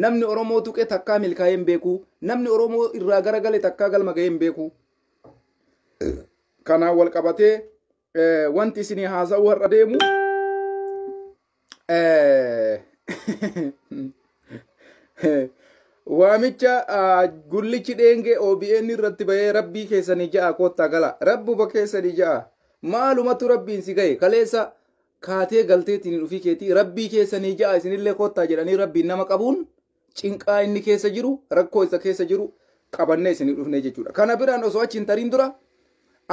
namni Oromoo tuqe takkaa milkaa'ee hin beeku namni Oromoo irraa garagale takkaa galma ga'ee hin beeku kanaan wal qabatee wanti isinii haasa'u har'a deemu waamicha gullichi dheenge OBN irratti bahee rabbii keessanii ja'a kottaa gala rabbuba keessanii ja'a maalumatu rabbiin si gahe kaleessa kaatee galteetiin dhufii keetii rabbii keessanii ja'a isinillee kottaa jedhanii rabbiin nama qabuun cinqaa inni keessa jiru rakkoo isa keessa jiru qabannee isinii dhufne jechuudha. Kana biraan osoo achi hin tarin dura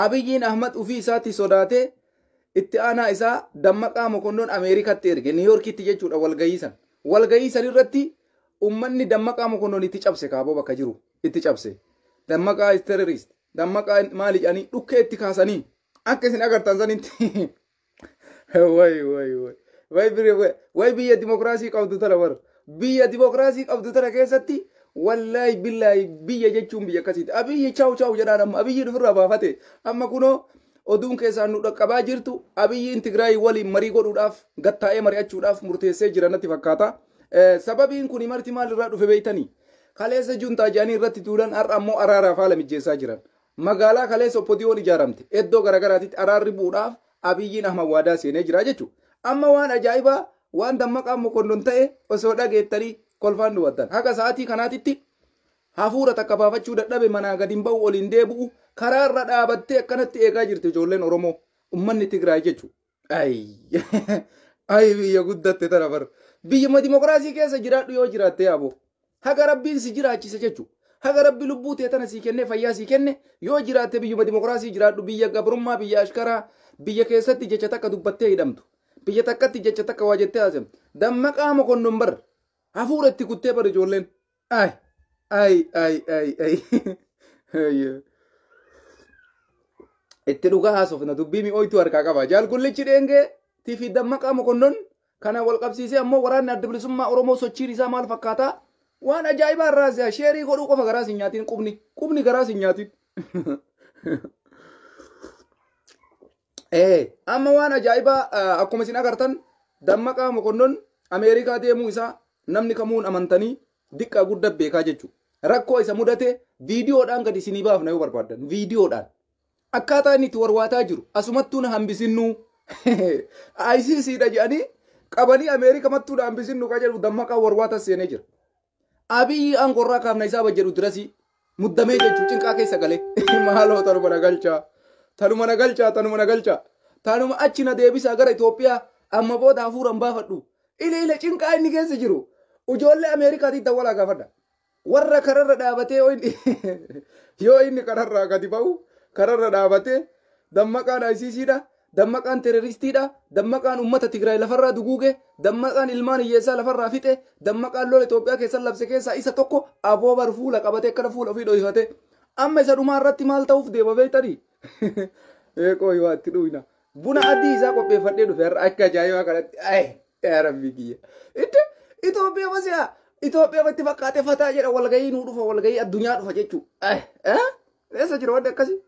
Abiyyiin Ahmad ufii isaatti sodaatee itti aanaa isaa Dammaqaa Mokonnoon Ameerikaatti erge Niiyorkitti jechuudha walgayiisan. Walgayiisan irratti ummanni Dammaqaa Mokonnoon itti cabse kaaboo bakka jiru itti cabse. Dammaqaa is terrorist. Dammaqaa maali jedhanii dhukkee itti kaasanii akka isin agartan sanitti way biyya dimokiraasii qabdu tana bar biyya dimokiraasii qabdu tana keessatti wallahi billahi biyya jechuun biyya akkasiiti. Abiyyi chaaw jedhaan amma Abiyyi dhufirraa baafate amma kunoo oduun keessaan nu dhaqqabaa jirtu Abiyyiin Tigraay waliin marii godhuudhaaf gattaa'ee mari'achuudhaaf murteessee jiranatti fakkaata. Sababiin kun marti maalirraa dhufe beeytanii kaleessa juntaa jedhanii irratti duulan har'a ammoo araaraaf haala mijjeessaa jiran. Magaalaa kaleessa oppodiyoon ijaaramte iddoo garagaraatitti araarri bu'uudhaaf Abiyyiin Ahmad waadaa seenee jira jechuudha. Amma waan ajaa'ibaa waan Dammaqaa Mokonnoon ta'e osoo dhageettanii kolfaan duwwattan. Haga sa'aatii kanaatitti hafuura takka baafachuu dadhabe manaa gadi hin ba'u oliin deebi'u karaa irra dhaabattee akkanatti eegaa jirti ijoolleen Oromoo ummanni Tigraay jechuudha. Ay biyya guddatte tana bar biyya dimokiraasii keessa jiraadhu yoo jiraatte yaaboo haga rabbiin si jiraachise jechuudha. Haga rabbi lubbuu tee tana sii kenne fayyaa sii kenne yoo jiraatte biyyuma dimokiraasii jiraadhu biyya gabrummaa biyya ashkaraa biyya keessatti jecha takka dubbattee hidhamtu biyya takkatti jecha takka waa jettee haasemtu Dammaqaa Mokonnoon bar hafuura itti kuttee bar ijoolleen ay itti dhugaa haasofna dubbii mi'ooytu harkaa qaba jaal gullichi dheengee tifi Dammaqaa Mokonnoon kana wal qabsiisee ammoo waraanni adda bilisummaa Oromoo sochiin isaa maal fakkaataa waan ajaa'ibaa irraa sheerii godhuu qofa garaa sin nyaatiin qubni garaa sin nyaatiin amma waan ajaa'ibaa akkuma isin agartan Dammaqaa Mokonnoon Ameerikaa deemuu isaa namni kamuun amantanii diqqaa guddaa beekaa jechuudha. Rakkoo isa mudate viidiyoodhaan gadi isinii baafna yoo barbaadan viidiyoodhaan akkaataa inni itti warwaataa jiru asumattuu na hambisinnuu ICCdha jedhanii qabanii Ameerika mattuu na hambisinnuu kan jedhu Dammaqaa warwaata seenee jira. Abiyyi aangoorraa kaafna isaa bajjedhu dirasii muddamee jechuu cinqaa keessa galee maaloo tanuma na galchaa tanuma achi na deebisaa gara Itoophiyaa amma booda hafuuran baafadhu ile cinqaa inni keessa jiru ijoollee Ameerikaatti dawwalaa gaafadha warra kararra dhaabatee yoo inni kararraa gadi ba'u kararra dhaabatee Dammaqaan ICCdha Dammaqaan terroristiidha Dammaqaan ummata Tigraay lafarraa duguuge Dammaqaan ilmaan hiyyeessaa lafarraa fixe Dammaqaan lola Itoophiyaa keessan labse keessaa isa tokko aboobar fuula qabatee akkana fuula ofii dhohifate amma isa dhumaa irratti maal ta'uuf deema beektanii eeqoo yoo itti dhuyna buna adii isaa qopheeffadhee dhufe har'a akka ajaa'ibaa kanatti yaa rabbii kiyya Itoophiyaa masiyaa Itoophiyaa itti fakkaatee fataa jedha walgayii nuu dhufa walgayii addunyaa dhufa jechuudha. Eessa jira wanti akkasii?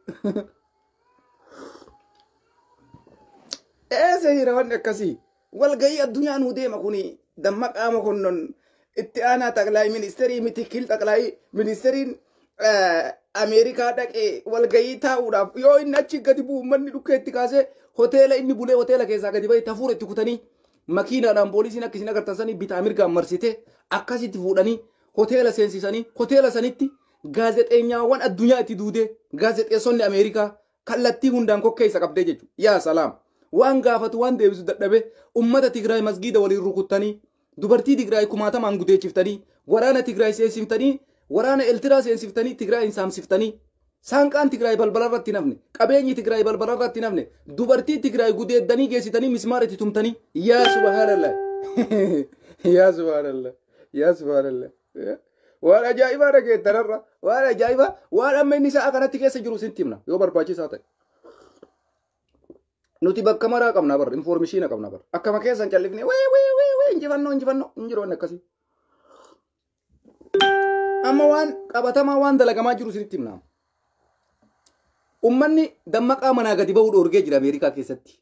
Eessa jira wanti akkasii? Walgayii addunyaa nuu deema kuni Dammaqaa Mokonnoon itti aanaa xaqlaayii ministeerii mitikil xaqlaayii ministeeriin Ameerikaa dhaqee walgayii taa'uudhaaf yoo inni achi gadi bu'u uummanni dhukkee itti kaasee hoteela inni bulee hoteela keessaa gadi ba'e hafuura itti kutanii makiinaadhaan poolisiin akka isin agartan sanii bitaa mirgaan marsite akkasitti fuudhanii hoteela seensisanii hoteela sanitti gaazexeenyaawwan addunyaa itti duudee gaazexeessonni Ameerikaa kallattii hundaan kokkeessa qabdee jechuudha. Yaa salaam waan gaafatu waan deebisu dadhabe ummata Tigraay masgiida waliin rukuttanii dubartii Tigraay kumaatamaan gudeechiftanii waraana Tigraay seensifanii waraana Eltiraa seensiftanii Tigraay saamsiftanii saanqaan Tigraay balbalarratti nafne qabeenyi Tigraay balbalarratti nafne dubartii Tigraay gudeeddanii geessitanii mismaara itti tumtanii yaa subhaanallah yaa subhaanallah waan ajaa'ibaa dhageettanarra waan ajaa'ibaa waan amma inni sa'a kanatti keessa jiru sintti himna yoo barbaachisaa ta'e nuti bakka maraa qabna bar informeeshina qabna bar akkama keessan callifne injifannoo injiroon akkasii amma waan qabatamaa waan dalagamaa jiru sintti himna ummanni Dammaqaa manaa gadi ba'uu dhoorgee jira Ameerikaa keessatti.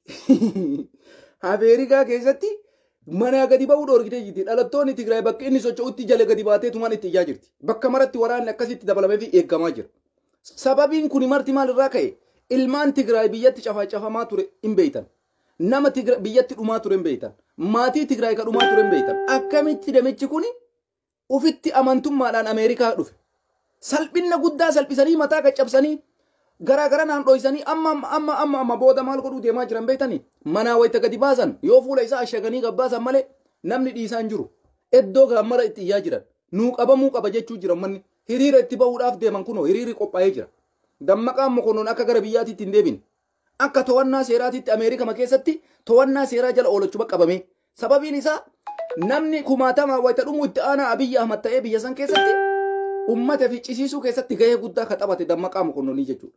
Ameerikaa keessatti Mana gadi ba'uu dhoorgitee jirti. Dhalattoonni Tigraay bakka inni socho'utti jala gadi baatee tumaan itti ijaa jirti. Bakka maratti waraanni akkasitti dabalamee fi eeggamaa jira. Sababiin kun marti maalirraa ka'e? Ilmaan Tigraay biyyatti cafacafamaa ture hin beeytan. Nama biyyatti dhumaa ture hin beeytan. Maatii Tigraay ka dhumaa ture hin beeytan. Akkamitti damichi kuni ufitti amantummaadhaan Ameerikaa dhufe. Salphinna guddaa salphisanii mataa qaccabsanii gara naan dhoysanii amma booda maal godhuu deemaa jiran beeytanii manaa wayita gadi baasan yoo fuula isaa ashaganii gabbaasan malee namni dhiisaan jiru eddoo gaammara itti iyyaa jiran nuu qabamuu qaba jechuu jiran manni hiriira itti bahuudhaaf deeman kunoo hiriirri qophaa'ee jira. Dammaqaan Mokonnon akka gara biyyaatiitti hin deebine akka to'annaa seeraatiitti Ameerikama keessatti to'annaa seeraa jala oolachuu qabame. Sababiin isaa namni kumaatamaa wayita dhumuu itti aanaa Abiyyi Ahmad ta'ee biyya san keessatti ummata ficcisiisuu keessatti gahee guddaa ka taphate Dammaqaa Mokonnonii jechuudha.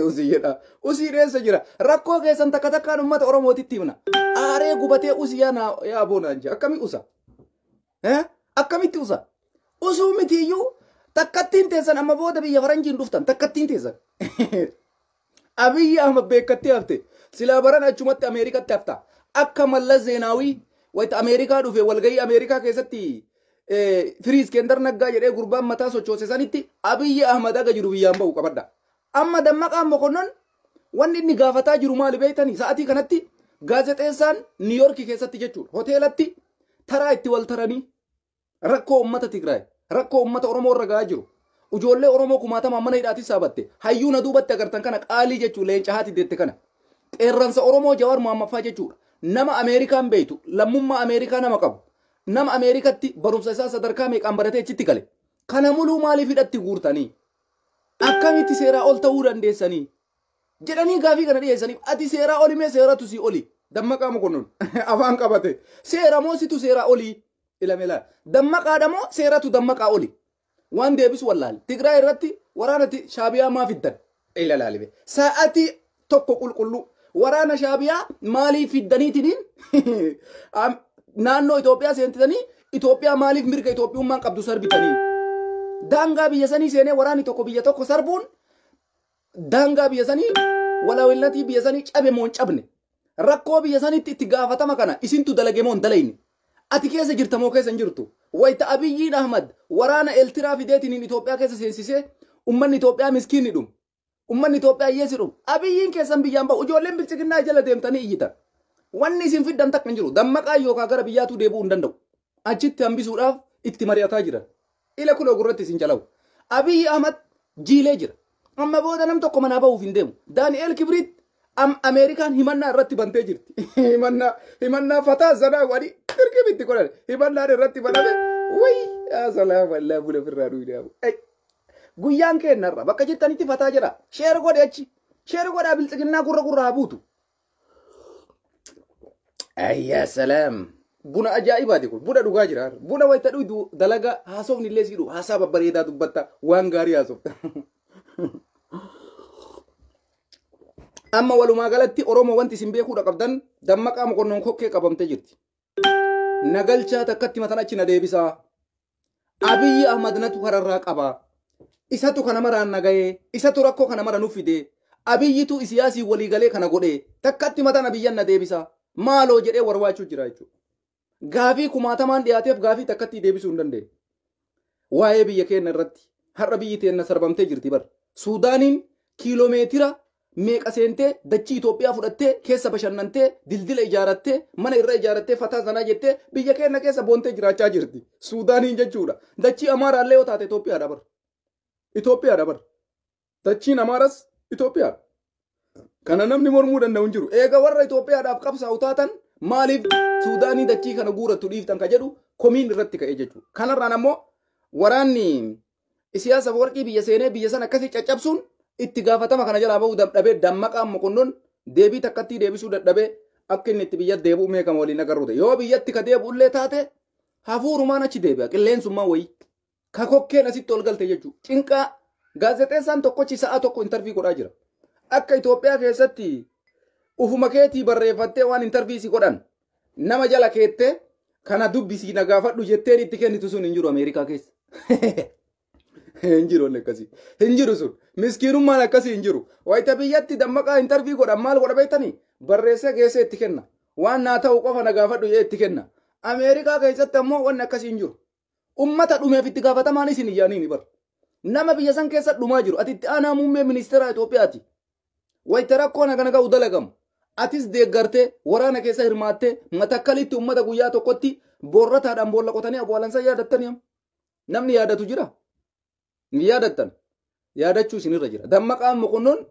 Usii jedha. Usii dheessa jira. Rakkoo keessan takka takkaan ummata Oromootitti himna. Aaree gubatee usii yaa boonaan jira. Akkami usa? Akkamitti usa? Usuu mitiiyyuu takkattiin teessan amma booda biyya faranjiin dhuftan takkattiin teessan. Abiyyi Ahmad beekattee hafte. Silaa baran achumatti Ameerikatti hafta. Akka Mallas Zeenaawii wayita Ameerikaa dhufe walgahii Ameerikaa keessatti Firiis Kendar Naggaa jedhee gurbaan mataa sochoose sanitti Abiyyi Ahmad aga jiru biyyaan ba'u qabadda. Amma Dammaqaan Mokonnon wanni inni gaafataa jiru maali beeytanii sa'atii kanatti gaazexeessaan Niiyorkii keessatti jechuudha. Hoteelatti taraa itti wal taranii rakkoo ummata Tigraay rakkoo ummata Oromoo irra gahaa jiru. Ijoollee Oromoo kumaatama mana hidhaatti saabatte hayyuu na duubatti agartan kana qaalii jechuudha leenca haati deette kana. Qeerransa Oromoo Jawaar Mohammaffaa jechuudha. Nama Ameerikaan beeytu lammummaa Ameerikaa nama qabu. Nama Ameerikatti barumsa isaa sadarkaa meeqaan baratee achitti gale. Kana muluu maaliif hidhatti guurtanii? Akkamitti seeraa ol ta'uu dandeessanii? Jedhanii gaafii kana dhiyeessaniif ati seeraa oli mee seeratu si oli? Dammaqaa Mokonnon afaan qabate. Seera moo situ seeraa oli? Ilameelaa. Dammaqaadha moo seeratu Dammaqaa oli? Waan deebisu wallaali. Tigraay irratti waraanatti Shaabiyaa maa fiddan? Ilalaalibe. Sa'atii tokko qulqulluu waraana Shaabiyaa maaliif fiddaniitiin naannoo Itoophiyaa seentitanii Itoophiyaa maaliif mirga Itoophiyummaan qabdu sarbitanii? Daangaa biyya sanii seenee waraanni tokko biyya tokko sarbuun daangaa biyya sanii walaawilnatii biyya sanii cabe moo hin cabne? Rakkoo biyya saniitti itti gaafatama kana isintu dalage moo hin dalayne? Ati keessa jirta moo keessa hin jirtu? Wayita Abiyyiin Ahmad waraana Eeltiraa fideetiin Itoophiyaa keessa seensisee ummanni Itoophiyaa miskiinni dhumu. Ummanni Itoophiyaa hiyyeessi dhumu. Abiyyiin keessan biyyaan ba'u ijoolleen bilchiginnaa jala deemtanii iyyitan. Wanni isin fiddan takka hin jiru. Dammaqaa yookaan gara biyyaatu deebi'uu hin danda'u. Achitti hambisuudhaaf itti mari'ataa jiran. Ila kuloo gurratti isin calawu. Abiyyi Ahmad jiilee jira. Amma booda nam tokko manaa ba'uuf hin deemu. Daani'eel Kibriit Ameerikaan himannaa irratti bantee jirti. Himannaa fataa zanaa wadi dirqimitti godhan. Himannaan irratti baname. Wayii salaam allaa bula firraa duudaamu. Guyyaan kennarra bakka jettanitti fataa jira. Sheer godhe achi. Sheer godhaa bilchiginnaa gurra haa buutu. Ayya salaam. Buna ajaa'ibaati kun. Buna dhugaa jira. Buna wayita dhugu dalaga haasofni illee siidhu. Haasaa babbareedaa dubbatta. Waan gaarii haasofta. Amma walumaa galatti Oromoo wanti isin beekuudha qabdan Dammaqaa Mokonnon kokkee qabamtee jirti. Nagalchaa takkatti matan achi na deebisaa. Abiyyi Ahmad natu kararraa qabaa. Isatu kana maraan nagayee. Isatu rakkoo kana mara nuuf fidee. Abiyyitu siyaasii waliigalee kana godhee. Takkatti matan abiyyan na deebisaa. Maaloo jedhee warwaachuu jira jechuudha. Gaafii kumaatamaan dhiyaateef gaafii takkatti deebisuu hin dandeenye. Waa'ee biyya keenya irratti har'a biyyi teenna sarbamtee jirti bar. Suudaaniin kiiloomeetira meeqa seentee dachii Itoophiyaa fudhattee keessa bashannantee dildila ijaarattee mana irra ijaarattee fataa sanaa jettee biyya keenya keessa boontee jiraachaa jirti. Suudaaniin jechuudha. Dachii Amaaraallee yoo taate Itoophiyaadha bar. Itoophiyaadha bar. Dachiin Amaaras Itoophiyaadha. Kana namni mormuu danda'u hin jiru. Eega warra Itoophiyaadhaaf qabsaa'u taatan maaliif Suudaanii dachii kana guurattu dhiiftan ka jedhu komiin irratti ka'ee jechuudha. Kanarraan ammoo waraanni siyaasa warqii biyya seenee biyya sana akkasii caccabsuun itti gaafatama kana jalaa bahuu dadhabee Dammaqaan Mokonnon deebii takkatti deebisuu dadhabee akka inni itti biyya deebi'u meeqama waliin agarruute. Yoo biyyatti ka deebi'ullee taate hafuurumaan achi deebi'a qilleensummaan wayii ka kokkeen asitti ol galte jechuudha. Cinqaa gaazexeessaan tokkochi sa'a tokko intarvii godhaa jira. Akka Itoophiyaa keessatti ufuma keetii barreeffattee waan intarviisii godhan nama jala keettee kana dubbisii na gaafadhu jetteen itti kennitu sun hin jiru Ameerikaa keessa. Hin jiru akkasii. Hin jiru sun. Miskiinummaan akkasii hin jiru. Wayita biyyatti Dammaqaa intarvii godhan maal godha beektanii? Barreessee geessee itti kenna. Waan naa ta'u qofa na gaafadhu jee itti kenna. Ameerikaa keessatti ammoo wanni akkasii hin jiru. Ummata dhumeef itti gaafatamaan isin iyyaanii bar. Nama biyya san keessa dhumaa jiru. Ati itti aanaa muummee ministeera Itoophiyaati. Wayita rakkoon hagana ga'u dalagamu. Atis deeggartee waraana keessa hirmaattee matakkalitti ummata guyyaa tokkotti boorrataadhaan boolla qotanii abwaalansa yaadattanii namni yaadatu jira. Ni yaadattan. Yaadachuu isinirra jira. Dammaqaan moqonnoon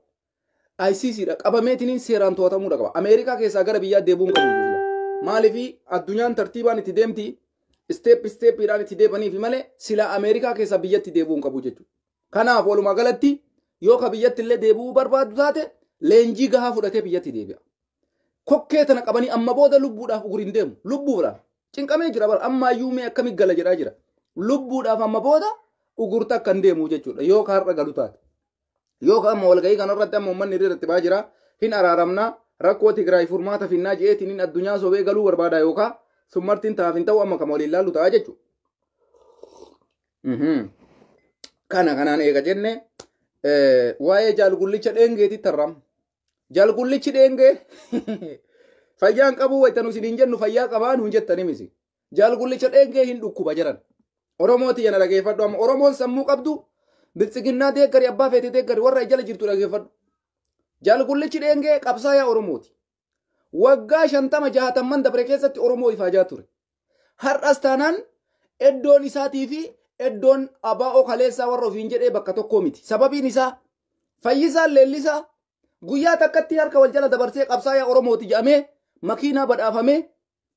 ICCdha qabameetiniin seeraan to'atamuudha qaba. Ameerikaa keessaa gara biyyaa deebuun qabu. Maaliif addunyaan tartiibaan itti deemti steeppiidhaan itti deebaniif malee sila Ameerikaa keessaa biyyatti deebuun qabu jechuudha. Kanaaf walumaa galatti yoo ka biyyatti illee deebi'uu barbaadu taate leenjii gahaa fudhatee biyyatti deebi'a. Kokkee tana qabanii amma booda lubbuudhaaf uguriin deemu. Lubbuudhaaf cinqamee jira bara ammaayyuu mee akkamitti gala jedhaa jira. Lubbuudhaaf amma booda ugurta akka hin deemu jechuudha. Yoo ka har'a galu taate. Yoo ka amma walgahii kanarratti amma uummanni irratti ba'aa jira hin araaramnaa rakkoo Tigraay furmaata finnaa je'eetiin addunyaa sobee galuu barbaada yookaan summartiin taaf hin ta'u amma kama waliin laallu ta'a jechuudha. Kanaan eega jenne waa'ee jaalgullicha dheengeetti tarram. Jaalgullichi dheengee fayyaan qabu waytan isin jennu fayyaa qabaa nuun jettanii misi. Jaalgullicha dheengee hin dhukkuba jiran. Oromooti yana dhageeffadhu amma Oromoon sammuu qabdu biltsiginnaa deeggari abbaa feetee deeggari warra jala jirtu dhageeffadhu. Jaalgullichi dheengee qabsaayaa Oromooti. Waggaa 50-60 dabre keessatti Oromoo ifaajaa ture. Har'as taanaan eddoon isaatii fi eddoon abaa'oo kaleessaa warra ofiin jedhee bakka tokkoo miti. Sababiin isaa fayyisaan leellisaa guyyaa takkatti harka wal jala dabarsee qabsaayaa Oromooti jedhamee makiinaa badhaafamee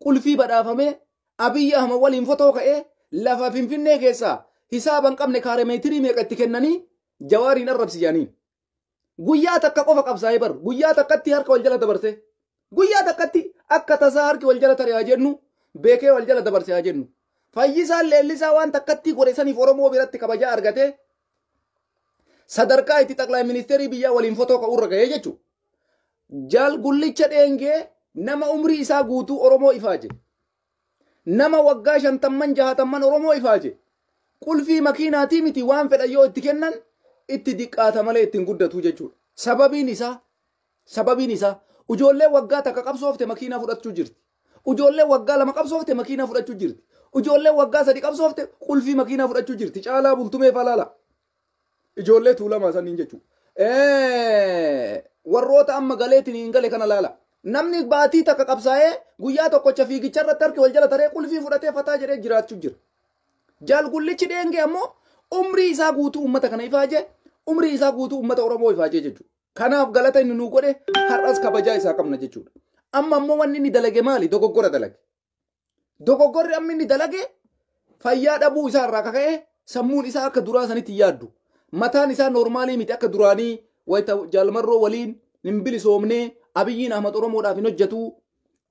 qulfii badhaafamee Abiyyi Ahmad waliin fotoo ka'ee lafa Finfinnee keessaa hisaaban qabne kaaremeetirii meeqa itti kennanii Jawaariin arrabsiyaniin. Guyyaa takka qofa qabsaa'ee bar guyyaa takkatti harka wal jala dabarsee guyyaa takkatti akka tasaa harki wal jala taree haa jennu beekee wal jala dabarsee haa jennu. Fayyisaan leellisaa waan takkatti godhe saniif Oromoo biratti kabajaa argatee sadarkaa itti xaqlaa ministeerii biyyaa waliin fotoo ka'uurra ga'ee jechuudha. Jaalgullicha dheengee nama umrii isaa guutuu Oromoo ifaaje. Nama waggaa 50-60 Oromoo ifaaje. Qulfii makiinaatii miti waan fedhan yoo itti kennan itti diqqaata malee ittiin guddatu jechuudha. Sababiin isaa ijoollee waggaa takka qabsoofte makiinaa fudhachuu jirti. Ijoollee waggaa 2 qabsoofte makiinaa fudhachuu jirti. Ijoollee waggaa 3 qabsoofte qulfii makiinaa fudhachuu jirti. Caalaa bultumee falaala. Ijoollee tuulamaa saniin jechuudha. Warroota amma galeetiin hin gale kana laala. Namni baatii takka qabsaa'ee guyyaa tokkocha fiigicharratti harki wal jala taree qulfii fudhatee fataa jedhee jiraachuu jira. Jaalgullichi dheengee ammoo umrii isaa guutuu uummata kana ifaajee umrii isaa guutuu uummata Oromoo ifaajee jechuudha. Kanaaf galata inni nuu godhe har'as kabajaa isaa qabna jechuudha. Amma ammoo wanni inni dalage maali? Dogoggora dalage. Dogoggorri amma inni dalage fayyaa dhabuu isaa irraa kaka'ee sammuun isaa akka duraa sanitti yaaddu. Mataan isaa normaalii miti akka duraanii wayita jaalmarroo waliin hin bilisoomnee Abiyyiin Ahmad Oromoodhaaf hin hojjetu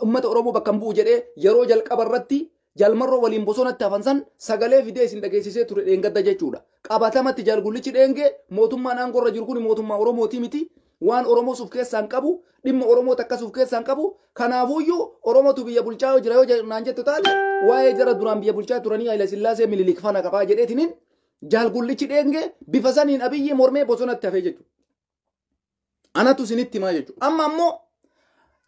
uummata Oromoo bakka hin bu'u jedhee yeroo jalqaba irratti jaalmarroo waliin bosonatti hafansan sagalee fidee isin dhageessisee ture dheengadda jechuudha. Qabatamatti jaalgullichi dheengee mootummaan aangorra jiru kun mootummaa Oromootii miti waan Oromoo suuf keessaan qabu dhimma Oromoo takka suuf keessaan qabu kanaafuyyuu Oromootu biyya bulchaa jira yoo naan jettu taate waa'ee jara duraan biyya bulchaa turanii Haayile Sillaasee Minilik fana qabaa jedheetiniin jaalgullichi dheengee bifa saniin Abiyyi mormee bosonatti hafee jechuudha. Anatu isinitti himaa jechuudha. Amma ammoo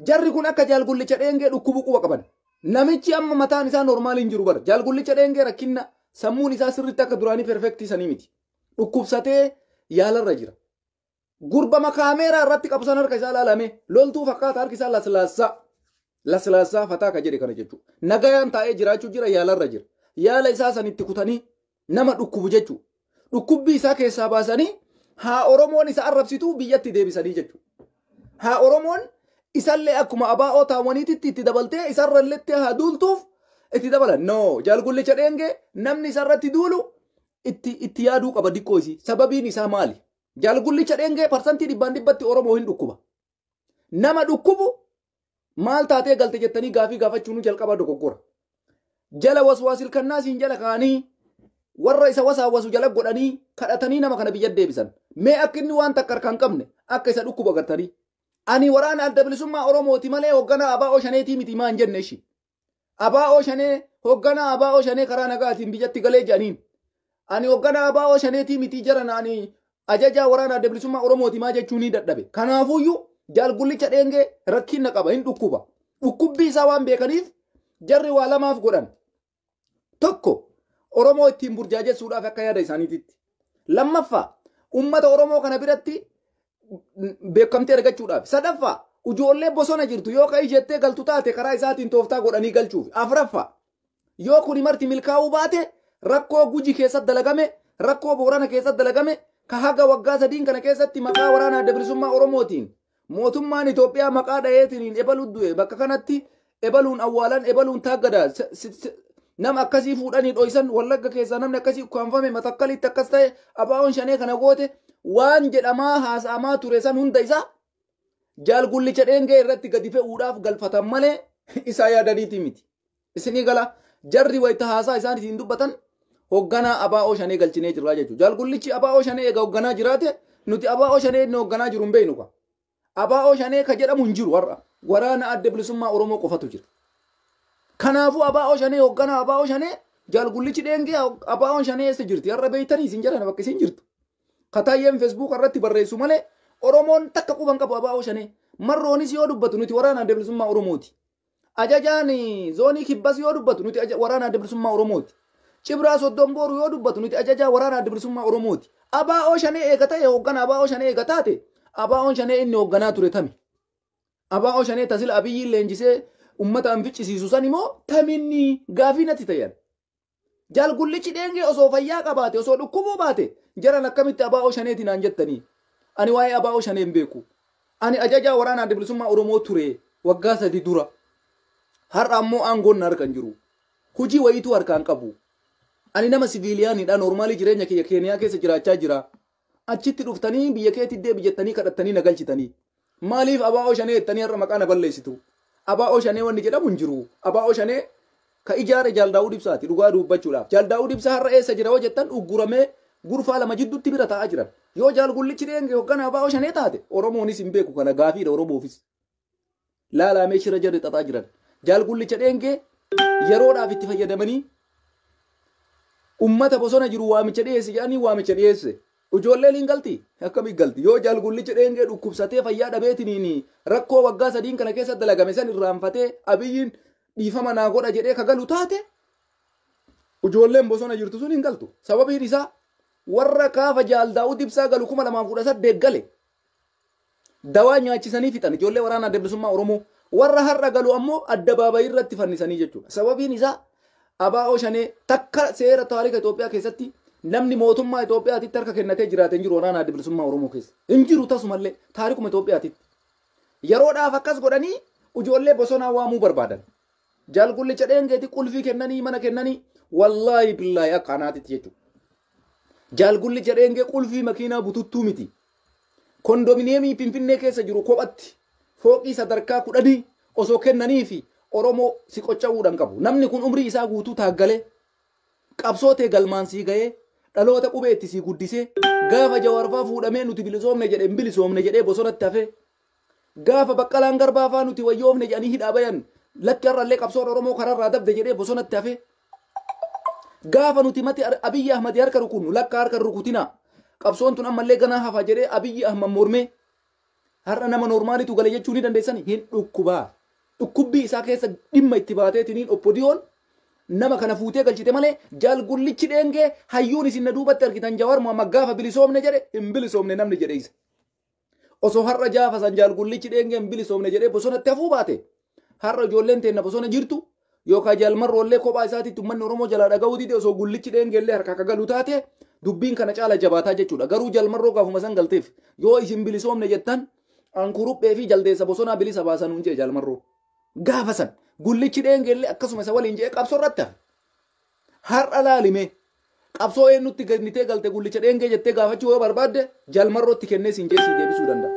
jarri kun akka jaalgullicha dheengee dhukkubu quba qaban. Namichi amma mataan isaa normaaliin jiru bara. Jaalgullicha dheengee rakkinna sammuun isaa sirriitti akka duraanii perfektii sanii miti. Dhukkubsatee yaalarra jira. Gurbama kaameeraa irratti qabsan harka isaa ilaalame loltuu fakkaata harki isaa laslaasaa fataa ka jedhe kana jechuudha. Nagayaan taa'ee jiraachuu jira yaalarra jira. Yaala isaa sanitti kutanii nama dhukkubu jechuudha. Dhukkubbii isaa keessaa baasanii haa Oromoon isa arrabsituu biyyatti deebisanii jechuudha. Haa Oromoon isallee akkuma abaa'oo taawwaniititti itti dabaltee isarralletti haa duultuuf itti dabalan. No, jaalgullicha dheengee namni isarratti duulu itti yaaduu qaba diqqoo isii. Sababiin isaa maali? Jaalgullicha dheengee parsantii 100% Oromoo hin dhukkuba. Nama dhukkubu maal taatee galte jettanii gaafii gaafachuun jalqaba dogoggora. Jala waswaasil kannaasiin jala kaanii warra isa wasaawwasu jala godhanii kadhatanii nama kana biyya deebisan. Mee akka inni waan takka harkaan qabne akka isa dhukkuba agartanii. Ani waraana adda bilisummaa Oromooti malee hoogganaa abaa'oo shaneetii miti maan jenne ishi. Abaa'oo shanee hoogganaa abaa'oo shanee karaa nagaatiin biyyatti galee jedhaniin. Ani hoogganaa abaa'oo shaneetii miti jaran ani ajajaa waraana adda bilisummaa Oromooti maa jechuun ni dadhabe. Kanaafuyyuu jaalgullicha dheengee rakkinna qaba hin dhukkuba. Dhukkubbii isaa waan beekaniif jarri waa lamaaf godhan. Tokko Oromoo ittiin burjaajessuudhaaf akka yaada isaaniititti. Lammaffaa ummata Oromoo kana biratti beekamtii argachuudhaaf. Sadaffaa ijoollee bosona jirtu yoo ka'ii jettee galtu taate karaa isaatiin tooftaa godhanii galchuuf. Afuraffaa yoo kuni marti milkaa'uu baate rakkoo Guji keessatti dalagame, rakkoo Boorana keessatti dalagame, ka haga waggaa 3 kana keessatti maqaa waraana adda bilisummaa Oromootiin mootummaan Itoophiyaa maqaa dhayeetiin ebaluun du'e bakka kanatti ebaluun awwaalan ebaluun taaggadaa nama akkasii fuudhanii dhoysan Wallagga keessaa namni akkasii ukkaanfame Matakkalitti akkas ta'e ABO'n shanee kana goote waan jedhamaa haasa'amaa ture san hunda isaa jaalgullicha dheengee irratti gadi fe'uudhaaf galfatan malee isaa yaadaniiti miti. Isinii gala jarri wayita haasaa isaaniitiin dubbatan hoogganaa ABO shanee galchinee jirra jechuudha. Jaalgullichi ABO shanee egaa hoogganaa jiraate nuti ABO shanee inni hoogganaa jiru hin beeknu ka. ABO shanee ka jedhamu hin jiru warra waraana adda bilisummaa Oromoo qofatu jira. Kanaafuu ABO shanee hoogganaa ABO shanee jaalgullichi dheengee ABO shanee eessa jirti har'a beeytanii isin jedhan bakka isin jirtu. Kataayyeen Facebook irratti barreessu malee Oromoon takka quban qabu ABO shanee marroonis yoo dubbatu nuti waraana adda bilisummaa Oromooti. Ajajaan zoonii kibbas yoo dubbatu nuti waraana adda bilisummaa Oromooti. Cibraa Soddon Booru yoo dubbatu nuti ajajaa waraana adda bilisummaa Oromooti. ABO shanee eegata hoogganaa ABO shanee eegataate ABO shanee inni hoogganaa ture tami. ABO shanee tasil Abiyyi leenjisee ummata anficcisiisu san immoo taminni gaafii natti ta'an. Jaalgullichi dheengee osoo fayyaa qabaate osoo dhukkubuu baate jaran akkamitti ABO shaneetiin aan jettanii. Ani waa'ee ABO shanee hin beeku. Ani ajajaa waraana adda bilisummaa Oromoo ture waggaa 3 dura. Har'a ammoo aangoon harkaan jiru. Hojii wayiitu harkaan qabu. Ani nama siviiliyaanidha normaalii jireenya kiyya Keeniyaa keessa jiraachaa jira. Achitti dhuftanii biyya keetti deebi'attanii kadhattanii na galchitanii. Maaliif ABO shanee jettanii har'a maqaa na balleessitu? ABO shanee wanni jedhamu hin jiru. ABO shanee ka ijaare Jaaldaa'uu Dibsaati dhugaa dubbachuudhaaf. Jaaldaa'uu Dibsaa har'a eessa jira yoo jettan ugguramee gurfaa lama jidduutti bira taa'aa jiran. Yoo jaalgullichi dheengee hoogganaa ABO shanee taate Oromoonis hin beeku kana gaafiidha Oromoofis. Laalamee shira jarri xaxaa jiran. Jaalgullicha dheengee yeroodhaaf itti fayyadamanii ummata bosona jiru waamicha dhiyeesse jedhanii waamicha dhiyeesse. Ijoolleen hin galti akkamitti galti yoo jaalgullicha dheengee dhukkubsatee fayyaa dhabeetiniin rakkoo waggaa 3 kana keessatti dalagame san irraanfatee Abiyyiin dhiifama naa godha jedhee ka galu taate ijoolleen bosona jirtu sun hin galtu. Sababiin isaa warra kaafa Jaaldaa'uu Dibsaa galu 2018 gale dawaa nyaachisanii fixan ijoollee waraana adda bilisummaa Oromoo. Warra har'a galu ammoo addabaabayii irratti fannisanii jechuudha. Sababiin isaa ABO shanee takka seera taarika Itoophiyaa keessatti namni mootummaa Itoophiyaatitti harka kennatee jiraate hin jiru waraana adda bilisummaa Oromoo keessa. Hin jiru tasumallee taarikuma Itoophiyaatitti. Yeroodhaaf akkas godhanii ijoollee bosonaa waamuu barbaadan. Jaalgullicha dheengeeti qulfii kennanii mana kennanii wallaahi billaahi akka anaatitti jechuudha. Jaalgullicha dheengee qulfii makiinaa bututtuu miti. Kondominiyeemii Finfinnee keessa jiru kophatti. Fooqii sadarkaa 10 osoo kennanii fi Oromoo siqocha'uudhaan qabu. Namni kun umrii isaa guutuu taaggalee qabsootee galmaansii ga'ee dhaloota qubeetti sii guddisee gaafa Jawaarfaa fuudhamee nuti bilisoomne jedhee bilisoomne jedhee bosonatti hafee gaafa Baqqalaan Garbaafaa nuti wayyoofne jedhanii hidhaa bayan lakki har'allee qabsoon Oromoo kararraa dabde jedhee bosonatti hafee gaafa nuti mati Abiyyi Ahmad harka rukunnu lakka harka rukutina qabsoon tun ammallee ganaa hafa jedhee Abiyyi Ahmad mormee har'a nama normaalitu gale jechuu ni dandeessani hin dhukkubaa. Dhukkubbii isaa keessa dhimma itti baateetiniin oppodiyoon nama kana fuutee galchite malee jaalgullichi dheengee hayyuun isin na duubatti argitan Jawaar Mohammad gaafa bilisoomne jedhe hin bilisoomne namni jedhe isa. Osoo har'a jaafa san jaalgullichi dheengee hin bilisoomne jedhee bosonatti hafuu baate har'a ijoolleen teenna bosona jirtu yookaan jaalmarroollee kophaa isaatiitti uummanni Oromoo jalaa dhaga'uu dide osoo gullichi dheengeellee harka akka galu taate dubbiin kana caala jabaataa jechuudha. Garuu jaalmarroo gaafuma san galteef yoo isin bilisoomne jettan ankuruphee fi jaldeessa bosonaa bilisa baasan hunjee jaalmarroo. Gaafa san gullichi dheengeellee akkasuma isa waliin jee qabsoo irratti hafe. Har'a laalime qabsoo eenyutti kennitee galte gullicha dheengee jettee gaafachuu yoo barbaadde jaalmarrootti kennee siin jeesii deebisuu danda'a.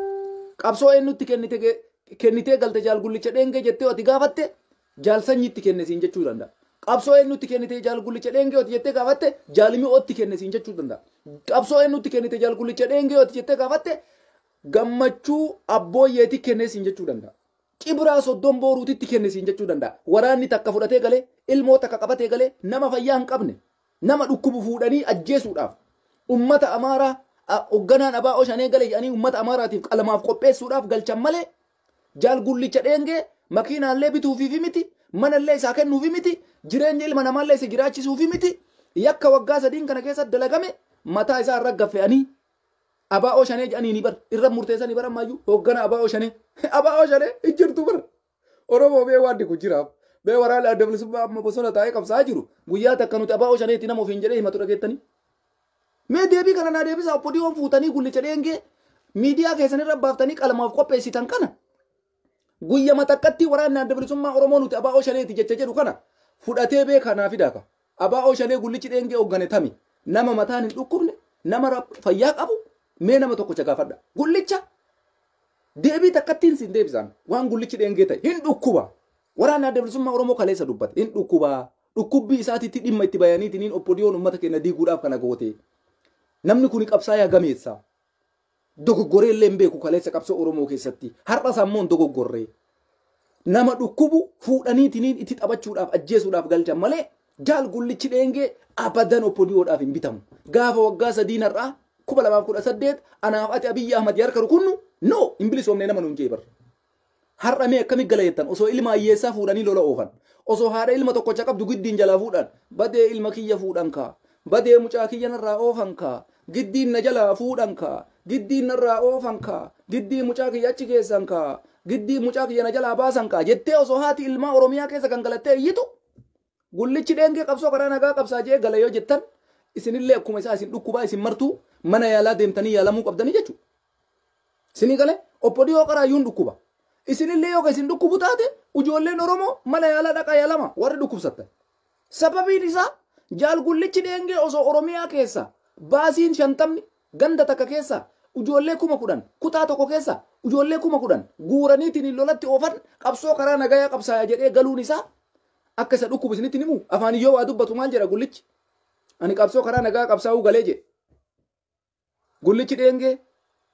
Qabsoo eenyutti kennitee galte jaal gullicha dheengee jettee oti gaafatte jaal sanyiitti kenne siin jechuu danda'a. Qabsoo eenyutti kennitee jaal gullicha dheengee oti jettee gaafatte jaalimi ootti kenne siin jechuu danda'a. Qabsoo eenyutti kennitee jaal gullicha dheengee oti jettee gaafatte gammachuu abbooyyeetti kenne siin jechuu danda'a. Cibraa Soddon Booruutitti kenne siin jechuu danda'a. Waraanni takka fudhatee galee ilmoo takka qabatee galee nama fayyaa hin qabne nama dhukkubu fuudhanii ajjeesuudhaaf ummata Amaaraa hoogganaan ABO shanee galee jedhanii ummata Amaaraatiif qalamaaf qopheessuudhaaf galchan malee jaal gullicha dheengee makiinaallee bituufi miti manallee isaa kennuufi miti jireenya ilma namaallee isa jiraachisuufi miti yakka waggaa sadiin kana keessa dalagame mataa isaa irra gaffe'anii abaa'oo shanee jedhanii ni bar irra murteessanii bara ammayyuu hoggana abaa'oo shanee ijjirtu bara oromoo bee waanti kun jiraaf bee waraana adda bilisummaa amma bosona taa'ee qabsaa jiru guyyaa takka nuti abaa'oo shaneetti nama ofiin jedhee himatu dhageettanii mee deebii kana naa deebisa oppodiyoon fuutanii gullicha dheengee miidiyaa keessanirra baaftanii qalamaaf qopheessitan kana guyya matakkatti waraanni adda bilisummaa oromoo nuti abaa'oo shaneetti jecha jedhu kana fudhatee bee kanaa fidaaka abaa'oo shanee gullichi dheengee hoggane tami nama mataan hin dhukkubne nama fayyaa qabu mee nama tokkocha gaafadha gullicha deebii takkattiin sin deebisan waan gullichi dheengee ta'e hin dhukkuba waraanni adda bilisummaa oromoo kaleessa dubbate hin dhukkuba dhukkubbii isaatitti dhimma itti bayaniitiin oppodiyoon uummata keenya diiguudhaaf kana goote namni kun qabsaa'aa gameessa dogoggoree illee hin beeku kaleessa qabsoo oromoo keessatti har'a sammoon dogoggorree nama dhukkubu fuudhaniitiin itti taphachuudhaaf ajjeesuudhaaf galchan malee jaal gullichi dheengee abadan oppodiyoodhaaf hin bitamu gaafa waggaa sadiin har'aa 2018 anaaf ati Abiyyi Ahmad harka rukunnu no hin bilisoomne nama nuun jeebar har'a mee akkami galayeettan osoo ilma ayyeessaa fuudhanii lola oofan osoo haadha ilma tokkocha qabdu giddiin jalaa fuudhan badee ilma kiyya fuudhan kaa badee mucaa kiyya narraa oofan kaa giddiin na jalaa fuudhan kaa giddiin narraa oofan kaa giddii mucaa kiyya achi keessan kaa giddii mucaa kiyya na jalaa baasan kaa jettee osoo haati ilmaa oromiyaa keessa gangalattee iyyitu gullichi dheengee qabsoo karaa nagaa qabsaa jee gala yoo jettan isinillee akkuma isaa isin dhukkubaa isin martuu mana yaalaa deemtanii yaalamuu qabdanii jechuudha. Isinii galee oppodiyoo qaraayyuun dhukkuba. Isinillee yoo isin dhukkubu taate ijoolleen Oromoo mana yaalaa dhaqaa yaalama warri dhukkubsattan. Sababiin isaa jaal gullichi dheengee osoo Oromiyaa keessa baasiin 50 ganda takka keessa ijoollee 10,000 kutaa tokko keessa ijoollee 10,000 guuraniitiin lolatti oofan qabsoo karaa nagayaa qabsaa'aa jedhee galuun isaa akka isa dhukkubu isinitti himu afaan iyyoo waa dubbatu maal jedha gullichi. Ani qabsoo karaa nagaa qabsaa'uu galee jedhe. Gullichi dheengee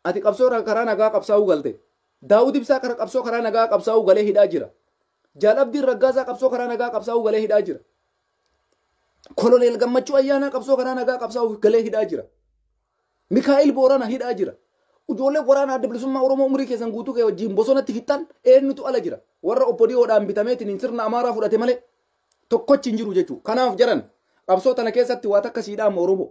ati qabsoo karaa nagaa qabsaa'uu galte. Daawud Ibsaa qabsoo karaa nagaa qabsaa'uu galee hidhaa jira. Jaal Abdiin Raggaasaa qabsoo karaa nagaa qabsaa'uu galee hidhaa jira. Koloneel Gammachuu Ayyaanaa qabsoo karaa nagaa qabsaa'uu galee hidhaa jira. Mikaa'il Boorana hidhaa jira. Ijoollee waraana adda bilisummaa Oromoo umurii keessan guutuu kee wajjin bosonatti fixxan eenyutu ala jira. Warra oppodiyoodhaan bitameetiin sirna Amaaraa fudhate malee tokkochi hin jiru jechuudha. Kanaaf jaran qabsoo tana keessatti waa takka siidhaa Oromoo.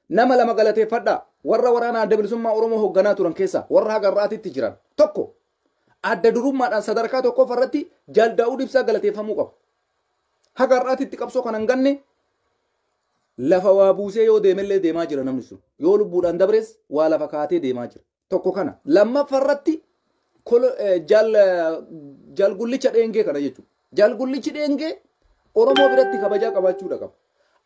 Nama lama galateeffadhaa warra waraana adda bilisummaa Oromoo hoogganaa turan keessa warra hagarraatitti jiran tokko adda durummaadhaan sadarkaa tokkoof irratti jaal Daawud Ibsaa galateeffamuu qaba. Hagarraatitti qabsoo kanan ganne lafa waa buusee yoo deemellee deemaa jira namni sun yoo lubbuudhaan dabrees waa lafa kaatee deemaa jira tokko kana lammaffarratti jaal gullicha dheengee kana jechuudha. Jaal gullichi dheengee Oromoo biratti kabajaa qabaachuudha qaba.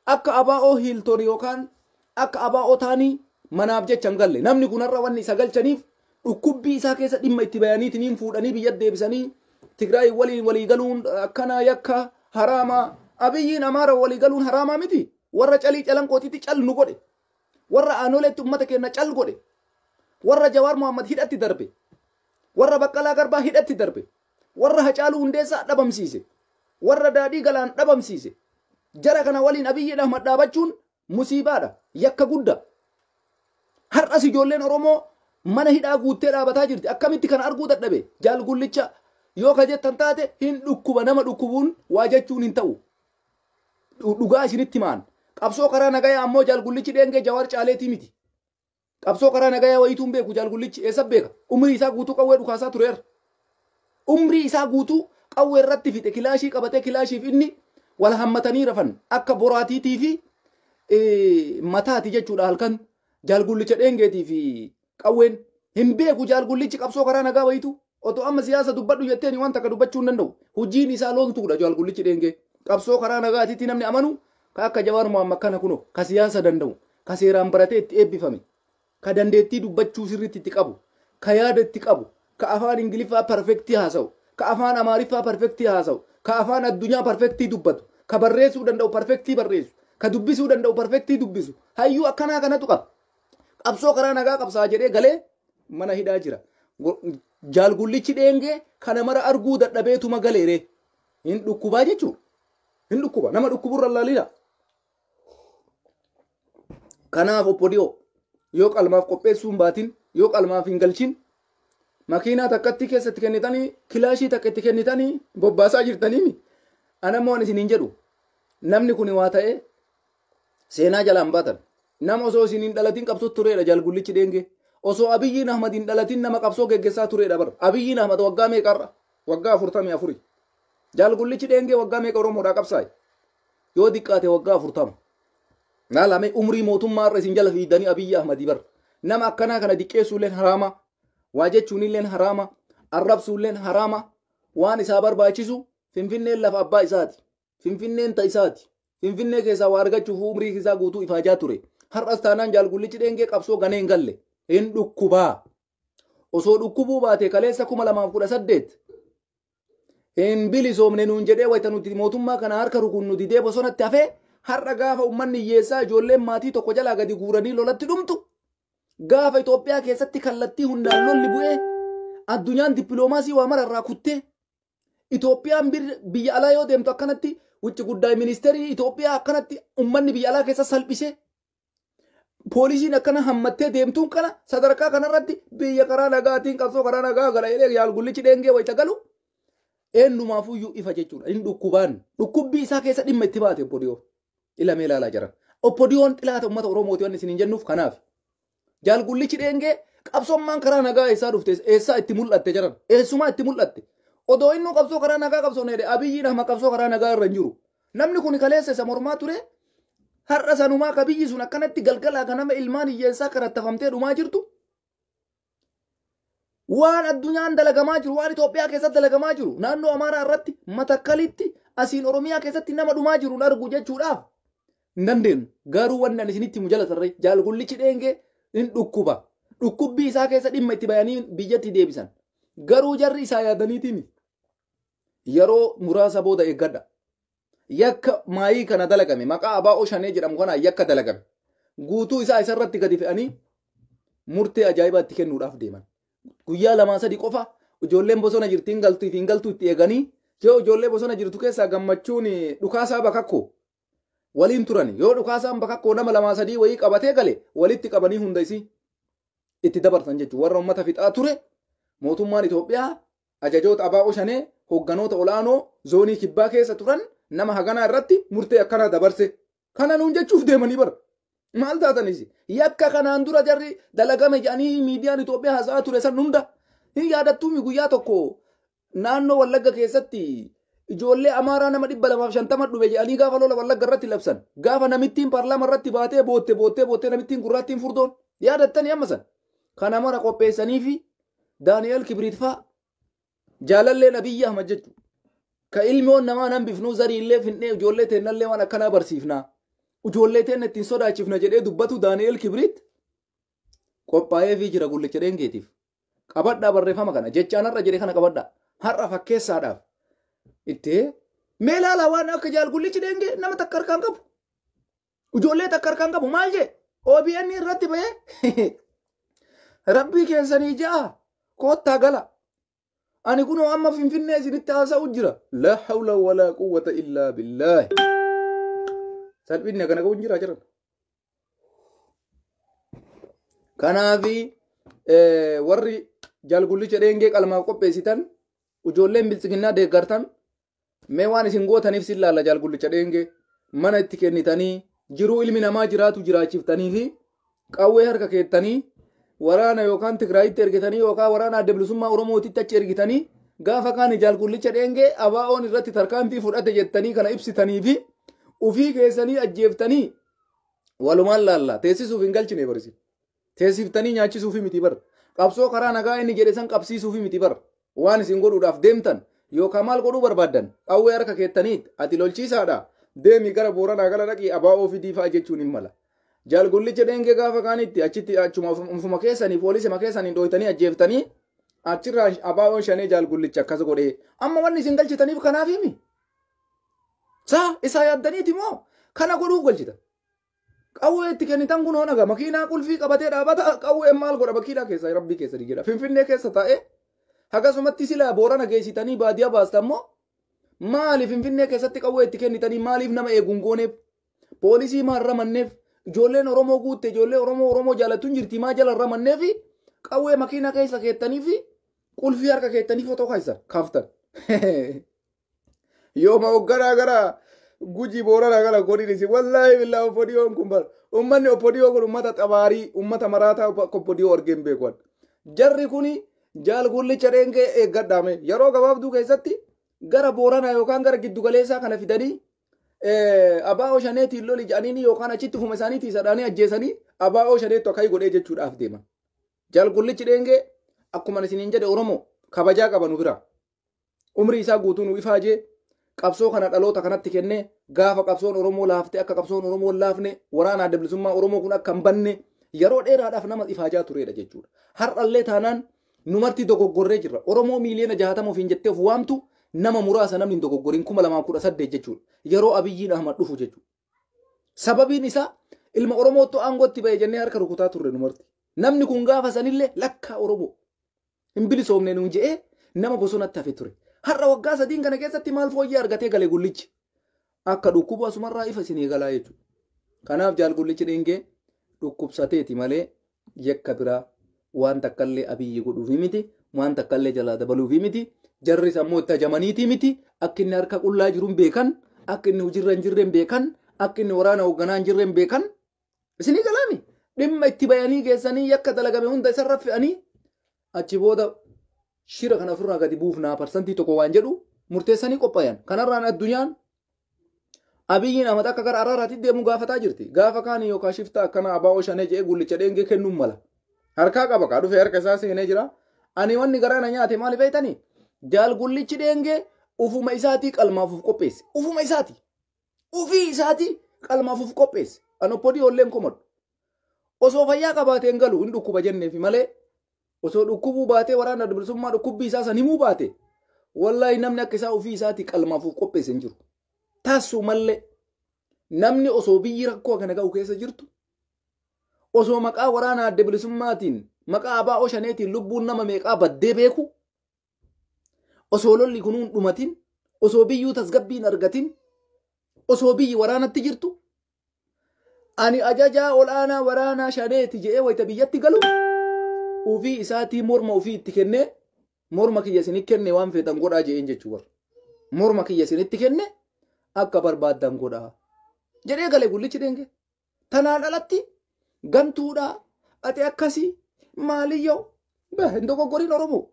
Akka abaa'oo hiiltoon yookaan akka abaa'oo taanii manaaf jecha hin galle namni kun har'a wanni isa galchaniif dhukkubbii isaa keessa dhimma itti bayaniitiin fuudhanii biyya deebisanii Tigraay waliin walii galuun akkana yakka haraama Abiyyiin Amaara walii galuun haraama miti warra calii calanqootitti cal nu godhe warra aanoleetti ummata keenya cal godhe warra Jawaar Muhammad hidhatti darbe warra Baqqalaa Garbaa hidhatti darbe warra Hacaaluu Hundeessaa dhabamsiise warra Daadhii Galaan dhabamsiise jara kana waliin Abiyyiin Ahmad dhaabachuun musiibaadha yakka guddaa har'as ijoolleen Oromoo mana hidhaa guuttee dhaabataa jirti akkamitti kana arguu dadhabe jaal gullicha yoo ka jettan taate hin dhukkuba nama dhukkubuun waa jechuun hin ta'u dhugaa isinitti maan qabsoo karaa nagayaa ammoo jaal gullichi dheengee Jawaar caaleetii miti qabsoo karaa nagayaa wayituun beeku jaal gullichi eessa beeka umrii isaa guutuu qawwee dhukaasaa tureera umrii isaa guutuu qawwee irratti fixe kilaashii qabatee kilaashiif inni wal hammatanii rafan akka boraatiitii fi mataati jechuudha halkan jaal gullicha dheengeetii fi qawween hin beeku jaal gullichi qabsoo karaa nagaa wayitu otoo amma siyaasa dubbadhu jetteen waan takka dubbachuu hin danda'u hojiin isaa loontuudha jaal gullichi dheengee qabsoo karaa nagaatiitti namni amanu ka akka Jawaar Muhammad kana kuno ka siyaasa danda'u ka seeraan baratee itti eebbifame ka dandeettii dubbachuu sirriitti itti qabu ka yaada itti qabu ka afaan Ingiliffaa perfektii haasa'u ka afaan Amaariffaa perfektii haasa'u ka afaan addunyaa perfektii dubbatu ka barreessuu danda'u perfektii barreessu ka dubbisuu danda'u perfektii dubbisu hayyuu akkanaa kanatu qaba qabsoo karaa nagaa qabsaa jedhee galee mana hidhaa jira jaal gullichi dheengee kana mara arguu dadhabeetuma galeere hin dhukkubaa jechuudha hin dhukkuba nama dhukkuburra laalina kanaaf oppodiyoo yoo qalmaaf qopheessuu hin baatin yoo qalmaaf hin galchin makiinaa takkatti keessatti kennitanii kilaashii takkatti kennitanii bobbaasaa jirtanii anammoo isiniin jedhu namni kun waa ta'e seenaa jalaan baatan nama osoo isiniin dhalatiin qabsoo tureedha jaalgullichi dheengee osoo Abiyyiin Ahmadiin dhalatiin nama qabsoo geggeessaa tureedha bar Abiyyiin Ahmad waggaa meeqarra waggaa 44 jaalgullichi dheengee waggaa meeqa Oromoodhaa qabsaa'e yoo diqqaate waggaa 40 naalame umrii mootummaa irra isin jala fiidanii Abiyyi Ahmadii bar nama akkanaa kana diqqeessuulleen haraama waa jechuunilleen haraama arrabsuulleen haraama waan isaa barbaachisu finfinneen lafa abbaa isaati finfinneen ta'isaati finfinnee keessaa waa argachuuf umrii isaa guutuu ifaajaa ture har'as taanaan jaalgullichi dheengee qabsoo ganeen galle hin dhukkubaa osoo dhukkubuu baate kaleessa 2018 hin bilisoomne nuun jedhee wayta nuti mootummaa kana harka rukunnu didee bosonatti hafee har'a gaafa ummanni hiyyeessaa ijoolleen maatii tokko jalaa gadi guuranii lolatti dhumtu gaafa Itoophiyaa keessatti kallattii hundaan lolli bu'ee addunyaan dippiloomaasii waa mararraa kuttee Itoophiyaan biyya alaa yoo deemtu akkanatti wucci guddaa ministeerii Itoophiyaa akkanatti ummanni biyya alaa keessa salphisee poolisiin akkana hammattee deemtuun kana sadarkaa kanarratti biyya karaa nagaatiin qabsoo karaa nagaa gala jedhee jaalgullichi dheengee wayita galu eenyumaafuyyuu ifa jechuudha hin dhukkubaan dhukkubbii isaa keessa dhimma itti baate obbodiyoo ilamee ilaalaa jiran obbodiyoon xilaata uummata Oromooti waan isiniin jennuuf kanaaf jaalgullichi dheengee qabsommaan karaa nagaa eessaa dhufte eessaa itti mul'atte jiran eessumaa itti mul'atte odoo inni qabsoo karaa nagaa qabsoonedha Abiyyiin Ahmad qabsoo karaa nagaa irra hin jiru namni kun kaleessa isa mormaa ture har'a sanumaa ka biyyi sun akkanatti galgalaa ka nama ilmaan hiyyeessaa karattafamtee dhumaa jirtu waan addunyaan dalagamaa jiru waan Itoophiyaa keessatti dalagamaa jiru naannoo Amaaraa irratti Matakkalitti asiin Oromiyaa keessatti nama dhumaa jiru argu jechuudhaaf hin dandeenyu garuu wanni ani isinitti himu jala tarree jaalgullichi dheengee hin dhukkuba dhukkubbii isaa keessa dhimma itti bayanii biyyatti deebisan garuu jarri isaa yaadaniitiin yeroo muraasa booda eeggadha yakka maayii kana dalagame maqaa abaa'oo shanee jedhamu kana yakka dalagame guutuu isaa isarratti gadi fe'anii murtee ajaa'ibaa itti kennuudhaaf deeman guyyaa 2-3 qofa ijoolleen bosona jirtiin galtuu itti eeganii yoo ijoollee bosona jirtu keessaa gammachuun dhukaasaa bakakkoo waliin turan yoo dhukaasaan bakakkoo nama 2-3 wayii qabatee gale walitti qabanii hunda isii itti dabarsan jechuudha warra uummata fixaa ture mootummaan Itoophiyaa ajajoota abaa'oo shanee hogganoota olaanoo zoonii kibbaa keessa turan nama haganaa irratti murtee akkanaa dabarse kana nuun jechuuf deemanii bara maal taatanis yakka kanaan dura jarri dalagame jedhanii miidiyaan Itoophiyaa haasa'aa ture san hunda hin yaadattuumi guyyaa tokko naannoo Wallagga keessatti ijoollee Amaaraa nama 250 dhube jedhanii gaafa lola Wallagga irratti labsan gaafa namittiin paarlaama irratti baatee boottee namittiin gurraattiin furdoon yaadattanii amma san kana mara qopheessanii fi Daani'eel Kibriit fa'a jaalalleen Abiyyi Ahmad jechuudha ka ilmoon namaa nan bifnuu zariillee finnee ijoollee teennallee waan akkanaa barsiifnaa ijoollee teenna ittiin sodaachifna jedhee dubbatu Daani'eel Kibriit qophaa'ee fi jira gullicha dheengeetiif qabadhaa barreeffama kana jechaan har'a jedhee kana qabadhaa har'a fakkeessaadhaaf itti mee ilaala waan akka jaalgullichi dheengee nama takka harkaan qabu ijoollee takka harkaan qabu maal jee OBN irratti bahee rabbii keessanii ja'a koottaa gala ani kunoo amma finfinnee isinitti haasa'u jira la hawla wala quwwata illaa billaah salphinni kana qabu jira jiran kanaafi warri jaalgullicha dheengee qalmaaf qopheessitan ijoolleen biltsiginnaa deeggartan mee waan isin gootaniif sin laalla jaalgullicha dheengee mana itti kennitanii jiruu ilmi namaa jiraatu jiraachiftanii fi qawwee harka keettanii waraana yookaan Tigraayitti ergitanii yookaan waraana adda bilisummaa Oromootitti achi ergitanii gaafa kaan jaalgullicha dheengee abaa'oon irratti tarkaanfii fudhate jettanii kana ibsitanii fi ufii keessanii ajjeeftanii walumaan laalla teessisuuf hin galchine barisi teessiftanii nyaachisuuf miti bar qabsoo karaa nagaa inni jedhe san qabsiisuuf miti bar waan isin godhuudhaaf deemtan yookaan maal godhuu barbaaddan qawwee harka keettaniit ati lolchiisaadha deemi gara Booranaa gala dhaqii abaa'oo fi diifaa jechuun hin mala jaalgullicha dheengee gaafa kaanitti achitti achuma ufuma keessanii poolisima keessanii dhooytanii ajjeeftanii achirraa abaa'oon shanee jaalgullicha akkas godhee amma wanni isin galchitaniif kanaaf himi saa isaa yaaddaniiti moo kana godhuuf galchita qawwee itti kennitan kun hoonaga makiinaa qulfii qabatee dhaabata qawween maal godha makiinaa keessa rabbii keessa jedha finfinnee keessa taa'ee akkasumatti silaa Boorana geessitanii baadiyyaa baastan moo maaliif finfinnee keessatti qawwee itti kennitanii maaliif nama eeguun gooneef poolisii maal ramanneef ijoolleen Oromoo guutte ijoollee Oromoo jaalattuun jirti maa jala ramanneef qawwee makiinaa keessa keettanii fi qulfii harka keettanii footoo kaasan kaaftan yooma hogganaa gara guji boorana gara godinisi wallaahi billaa oppodiyoon kun bar ummanni oppodiyoo kun ummata xabaarii ummata maraataa oppodiyoo argeen beekwan jarri kuni jaal gullicha dheengee eeggadhaame yeroo gabaabduu keessatti gara boorana yookaan gara giddugaleessaa kana fidanii abaa'oo shaneetiin loli jedhanii yookaan achitti fuma isaaniitii sadhaanii ajjeesanii abaa'oo shaneettu akkai godhee jechuudhaaf deema jaal gullichi dheengee akkuma isiniin jedhe oromoo kabajaa qabanu bira umrii isaa guutuu nu ifaajee qabsoo kana dhaloota kanatti kennee gaafa qabsoon oromoo laaftee akka qabsoon oromoo laafne waraana adda bilisummaa oromoo kun akka hin banne yeroo dheeraadhaaf nama ifaajaa turedha jechuudha. Har'allee taanaan numarti dogoggorree jirra. Oromoo miiliyoona 60 ofiin jettee of waamtu nama muraasa namni dogoggorin 2018 jechuudha. Yeroo Abiyyiin Ahmad dhufu jechuudha. Sababiin isaa ilma Oromootu aangootti ba'e jennee harka rukutaa turre numarti. Namni kun gaafa sanillee lakkaa Oromoo hin bilisoomne nuun je'ee nama bosonatti hafe ture. Har'a waggaa sadiin kana keessatti maal fooyyee argatee galee gullichi akka dhukkuba asumarraa ifa isinii galaa jechuudha. Kanaaf jaal gullichi dheengee dhukkubsateeti malee yakka biraa waan takkallee Abiyyi godhuufi miti waan takkallee jalaa dabaluufi miti jarri sammuu itti ajamaniitii miti akka inni harka qullaa jiruun beekan akka inni hojirra hin jirreen beekan akka inni waraana hoogganaa hin jirreen beekan isinii galaami dhimma itti bayanii geessanii yakka dalagame hunda isarra fe'anii achi booda shira kana ofirraa gadi buufnaa parsantii tokko waan jedhu murteessanii qophaayan kanarraan addunyaan Abiyyiin Ahmad akka gara araaraatti deemu gaafataa jirti gaafa kaanii yookaan shifta akkana abaa'oo shanee jedhee gullicha dheengee kennuun mala harkaa qaba kaa dhufee harka isaa seenee jira ani wanni garaana nyaate maali beeytanii jaal gullichi dheengee ufuma isaatii qalmaafuuf qopheesse ufuma isaatii ufii isaatii qalmaafuuf qopheesse an oppodii olleen komadhu osoo fayyaa qabaateen galu hin dhukkuba jenneefi malee osoo dhukkubuu baatee waraana adda bilisummaa dhukkubbii isaa san himuu baate wallaahi namni akka isaa ufii isaatii qalmaafuuf qopheesse hin jiru taasisuu mallee namni osoo biyyi rakkoo kana ga'u keessa jirtu osoo maqaa waraana adda bilisummaatiin maqaa abaa'oo shaneetiin lubbuun nama meeqaa baddee beeku osoo lolli kunuun dhumatin osoo biyyuu tasgabbiin argatin osoo biyyi waraanatti jirtu ani ajajaa olaanaa waraanaa shaneeti jedhee wayita biyyatti galu ufii isaatii morma ufii itti kennee morma kiyya isinitti kenne waan feetan godhaa jedheen jechuu morma kiyya isinitti kenne akka barbaaddan godhaa jedhee galee gullichi dheengee tanaan alatti gantuudha ati akkasii maaliyyoo hin dogoggoriin Oromoo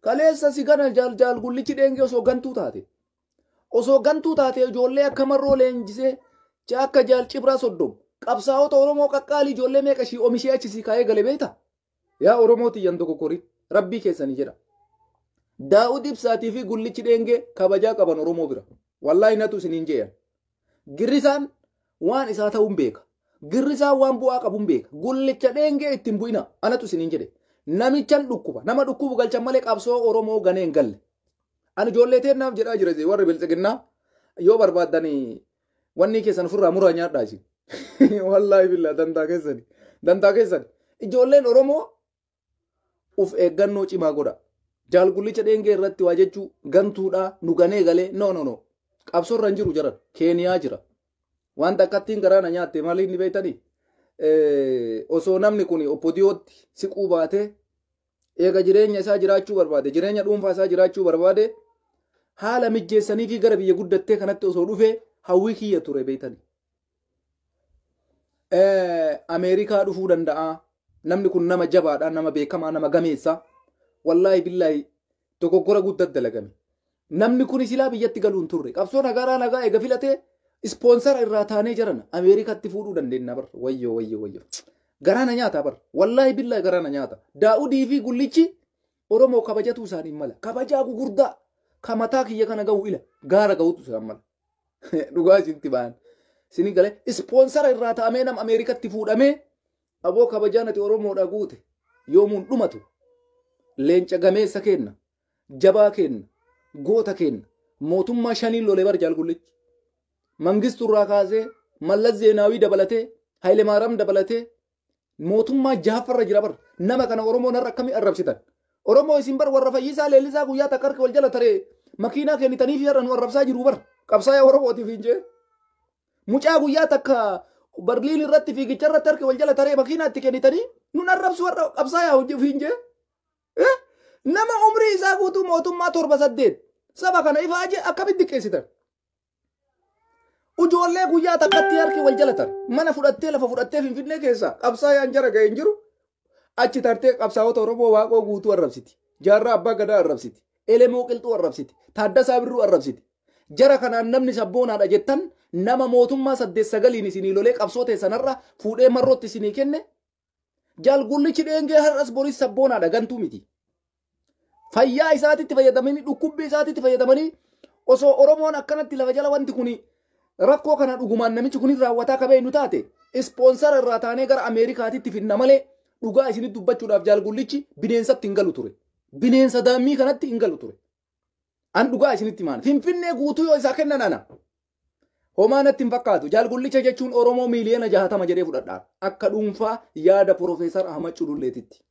kaleessa si gana jaal gullichi dheengee osoo gantuu taate ijoollee akka marroo leenjisee akka jaal cibraa soddom qabsaa'ota Oromoo qaqqaalii ijoollee meeqa ishii oomishee achisii kaa'ee galee beekta yaa Oromooti yan dogoggoriin rabbii keessanii jedha Daa'ud Ibsaatii fi gullichi dheengee kabajaa qaban Oromoo bira wallahi natu isiniin jeeyan girrisaan waan isaa ta'uun beeka girrisaan waan bu'aa qabuun beeka gullicha dheengee ittiin bu'ina anatu isiniin jedhe namichan dhukkuba nama dhukkubu galchan malee qabsoo Oromoo ganee hin galle ani ijoollee teennaaf jedhaa jira warri bilxiginnaa yoo barbaadanii wanni keessan ofirraa muraa nyaadhaa isin wallahi billaa dantaa keessani ijoolleen Oromoo uf eeggannoo cimaa godha jaal gullicha dheengee irratti waa jechuu gantuudha nu ganee galee no qabsoorra hin jiru jaran Keeniyaa jira waan takkattiin garaana nyaatte maali inni beeytanii osoo namni kun oppodiyootti siquu baatee eega jireenya isaa jiraachuu barbaade jireenya dhuunfaa isaa jiraachuu barbaade haala mijjeessanii fi gara biyya guddattee kanatti osoo dhufee hawwii kiyya ture beeytanii Ameerikaa dhufuu danda'a namni kun nama jabaadha nama beekamaa nama gameessa wallahi billahi dogoggora guddaa dalagame namni kun silaa biyyatti galuun turre qabsoo nagaa eega filatee sponsora irraa taanee jiran Ameerikaatti fuudhuu dandeenya bar wayyo garaana nyaata bar wallahi billahi garaana nyaata Daa'udii fi gullichi Oromoo kabajatu isaanii mala kabajaa gugurdaa kamataa kiyya kana ga'u ila gaara ga'utu isaan mala dhugaa isinti ba'an sini galee sponsora irraa taamee nam Ameerikaatti fuudhamee aboo kabajaanati Oromoodha guute yoomuun dhumatu leenca gameessa kenna jabaa kenna goota kenna mootummaa shaniin lolee bar jaal gullichi Mangistuu irraa kaasee Mallas Zeenaawii dabalatee Haile Maariyaam dabalatee mootummaa jaafarra jira bar nama kana Oromoo narra akkamii arrabsitan Oromoo isin bar warra fayyisaa leellisaa guyyaa takka harka wal jala taree makiinaa kennitanii fi har'a nu arrabsaa jiru bar qabsaa'aa Oromootiif hin jee mucaa guyyaa takka Barliin irratti fiigicha irratti harka wal jala taree makiinaa itti kennitanii nun arrabsu warra qabsaa'aa hojii hin jee nama umrii isaa guutuu mootummaa 7-8 saba kana ifaaje akkamitti xiqqeessitan ujoollee guyyaa takkatti harki wal jalatan mana fudhattee lafa fudhattee Finfinnee keessa qabsaa yaan jara ga'e hin jiru achi tartee qabsaa'ota Oromoo waaqoo guutuu arrabsiti jaarraa abbaa gadaa arrabsiti elemoo qilxuu arrabsiti taaddasaa birruu arrabsiti jara kanaan namni sabboonaadha jettan nama mootummaa 8-9 isinii lolee qabsoo teessanarra fuudhee marrootti isinii kenne jaalgullichi dheengee har'as boris sabboonaadha gantuu miti fayyaa isaatitti fayyadamanii dhukkubbii isaatitti fayyadamanii osoo Oromoon akkanatti lafa jala wanti kuni rakkoo kana dhugumaan namichi kun raawwataa qabee nu taate ispoonsara irraa taanee gara Ameerikaatitti finna malee dhugaa isinitti dubbachuudhaaf jaalgullichi bineensatti hin galu ture bineensa daamii kanatti hin galu ture an dhugaa isinitti maan Finfinnee guutuu yoo isaa kennan ana homaanatti hin fakkaatu jaalgullicha jechuun Oromoo miiliyoona 60 jedhee fudhadhaa akka dhuunfaa yaada Profeesar Ahmad Cululleetitti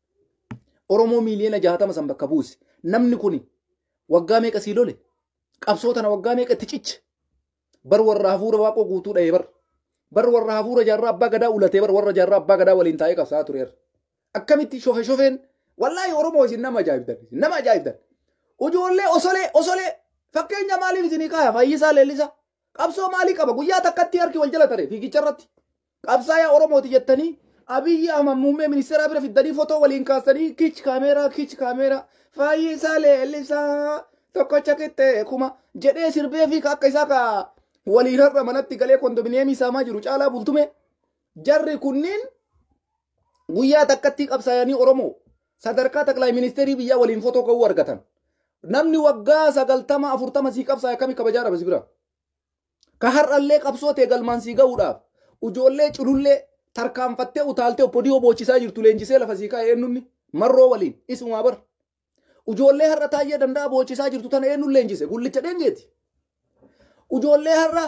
Oromoo miiliyoona 60 san bakka buuse namni kun waggaa meeqa sii lole qabsootana waggaa meeqa itti ciche bar warra hafuura waaqoo guutuu dha'ee bar warra hafuura jaarraa abbaa gadaa ulatee bar warra jaarraa abbaa gadaa waliin taa'ee qabsaa tureera akkamitti shofeen wallaahi Oromoo isin nama ajaa'ibdan ujoollee osolee fakkeenya maaliif isinii kaaya Fayyisaa Leellisaa qabsoo maalii qaba guyyaa takkatti harki wal jala tare fiigicha irratti qabsaa'aa Oromooti jettanii Abiyyi Ahmad muummee ministeeraa bira fiddanii footoo waliin kaasanii kiich kaameeraa Fayyisaa Leellisaa tokkocha qixxee kuma jedhee sirbee fi akka isaa ka waliin har'a manatti galee kondominiyeemii saamaa jiru caalaa bultume jarri kunniin guyyaa takkatti qabsaa'anii Oromoo sadarkaa taqlaa ministeerii biyyaa waliin footoo ka'uu argatan namni waggaa 90-40 sii qabsaa'e kami kabajaa dhabas bira ka har'allee qabsootee galmaan sii ga'uudhaaf ujoollee culullee tarkaanfattee utaaltee oppodiyoo boochisaa jirtu leenjisee lafa sii kaa'e eenyunni marroo waliin isumaa bar ujoollee har'a taayee danda'a boochisaa jirtu tana eenyun leenjise gullicha dheengeeti ujoollee har'a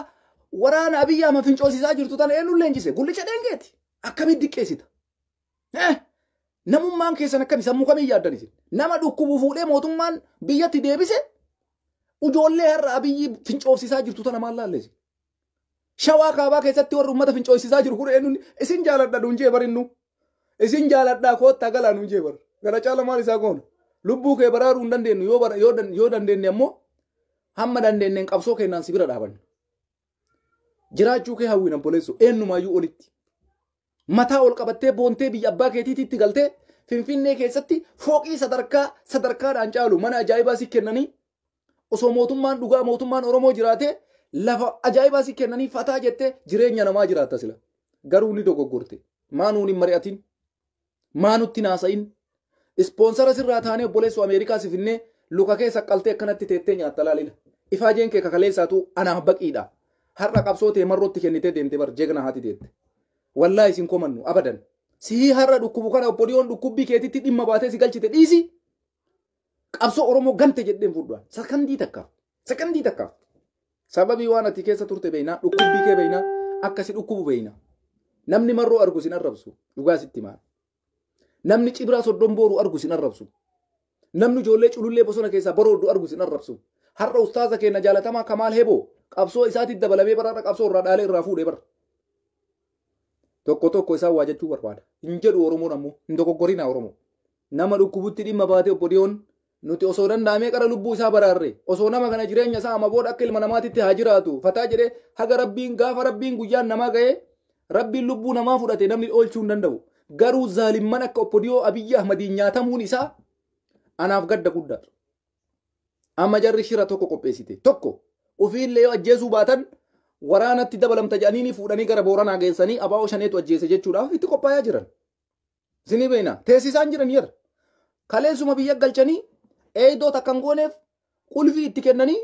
waraana Abiyyi Ahmad fincoosisaa jirtu tana eenyun leenjise gullicha dheengeeti akkamitti diqqeessita namummaan keessan akkami sammuu kamii yaaddan isin nama dhukkubu fuudhee mootummaan biyyatti deebise ujoollee har'a Abiyyi fincoosisaa jirtu tana maal laalleesi shawaa kaabaa keessatti warri ummata fincoosisaa jiru kun eenyun isin jaaladha nuunjee barinnu isin jaaladhaa koottaa galaa nuunjee bar gara caala maal isaa goona lubbuu kee baraaruu hin dandeenyu yoo dandeenye ammoo hamma dandeenyeen qabsoo kennaan si bira dhaabanna jiraachuu kee hawwiin obboleessu eenyumaayyuu olitti mataa ol qabattee boontee biyya abbaa keetiitti galtee Finfinnee keessatti fooqii sadarkaadhaan caalu mana ajaa'ibaa si kennanii osoo mootummaan dhugaa mootummaan Oromoo jiraate lafa ajaa'ibaa si kennanii fataa jettee jireenya namaa jiraatta sila garuu ni dogoggorte maanuun hin mari'atin maanutti naasa'in ispoonsara sirraa taanee obboleessu Ameerikaa si finnee luka kee saqqaltee akkanatti teettee nyaatta laalila ifaajeen kee kakaleessaatu anaaf baqiidha har'a qabsootee marrootti kennitee deemte bar jeegna haati deette wallaahi isin komannu abadan si har'a dhukkubu kana obbodiyoon dhukkubbii keetitti dhimma baatee si galchite dhiisi qabsoo Oromoo gante jedheen fuudhaan sakandii takkaaf sababii waan ati keessa turte beeynaa dhukkubbii kee beeynaa akkasi dhukkubu beeynaa namni marroo argu sin arrabsu dhugaa sitti maal namni cibraa soddon booruu argu sin arrabsu namni ijoollee culullee bosona keessaa barooddu argu sin arrabsu har'a ustaaza keenya jaalatamaa Kamaal Heboo qabsoo isaatti dabalamee baraadha qabsoo irraa dhaalee irraa fuudhee bara tokko isaa waa jechuu barbaada hin jedhu Oromoon ammoo hin dogoggorina Oromoo nama dhukkubutti dhimma baatee obbodiyoon nuti osoo danda'amee qara lubbuu isaa baraarre osoo nama kana jireenya isaa amma booda akka ilma namaatitti haa jiraatu fataa jedhee haga rabbiin gaafa rabbiin guyyaan namaa ga'ee rabbiin lubbuu namaa fudhate namni oolchuu hin danda'u garuu zaalimman akka obbodiyoo Abiyyi Ahmadiin nyaatamuun isaa anaaf gadda guddaadha amma jarri shira tokko qopheessite tokko ofiillee yoo ajjeesuu baatan waraanatti dabalamta jedhanii fuudhanii gara Booranaa geessanii abaa'oo shaneetu ajjeese jechuudhaaf itti qophaa'aa jiran isinii beekna teessisaan jiran jira kaleessuma biyya galchanii eeydoo takkan gooneef qulfii itti kennanii